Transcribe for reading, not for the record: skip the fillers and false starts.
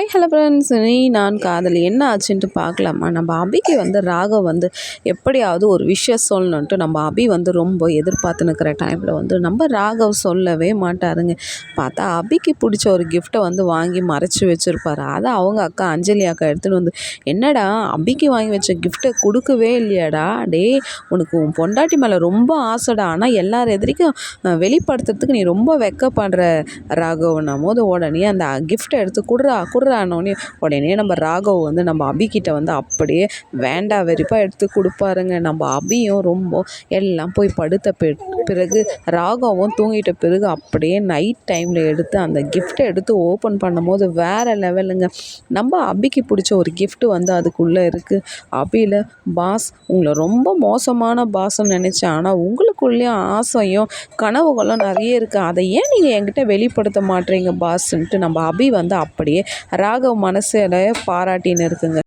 Hi hello friends, நீ நான் காதலி என்ன ஆச்சுன்ட்டு பார்க்கலாமா? நம்ம அபிக்கு ராகவ் எப்படியாவது ஒரு விஷயம் சொல்லணுன்ட்டு நம்ம அபி ரொம்ப எதிர்பார்த்து நிற்கிற டைமில் நம்ம ராகவ் சொல்லவே மாட்டாருங்க. பார்த்தா அபிக்கு பிடிச்ச ஒரு கிஃப்ட்டை வாங்கி மறைச்சி வச்சுருப்பாரு. அதை அவங்க அக்கா அஞ்சலி அக்கா எடுத்துகிட்டு என்னடா அபிக்கு வாங்கி வச்ச கிஃப்ட்டை கொடுக்கவே இல்லையாடா, டே உனக்கு உன் பொண்டாட்டி மேலே ரொம்ப ஆசைடா, ஆனால் எல்லார் எதிரிக்கும் வெளிப்படுத்துறதுக்கு நீ ரொம்ப வெக்கப்படுற ராகவ்னும் போது உடனே அந்த கிஃப்ட்டை எடுத்து குடுறானோடனே உடனே நம்ம ராகவ் நம்ம அபிக்கிட்ட அப்படியே வேண்டா வெறிப்பாக எடுத்து கொடுப்பாருங்க. நம்ம அபியும் ரொம்ப எல்லாம் போய் படுத்த பிறகு ராகவும் தூங்கிட்ட பிறகு அப்படியே நைட் டைமில் எடுத்து அந்த கிஃப்ட்டை எடுத்து ஓப்பன் பண்ணும்போது வேறு லெவலுங்க. நம்ம அபிக்கு பிடிச்ச ஒரு கிஃப்ட்டு அதுக்குள்ளே இருக்குது. அபியில் பாஸ் உங்களை ரொம்ப மோசமான பாஸ்ன்னு நினச்சேன், ஆனால் உங்களுக்குள்ளேயும் ஆசையும் கனவுகளும் நிறைய இருக்குது, அதை ஏன் நீங்கள் என்கிட்ட வெளிப்படுத்த மாட்டீங்க பாஸ்ன்ட்டு நம்ம அபி அப்படியே ராகவ் மனசில் பாராட்டின்னு இருக்குங்க.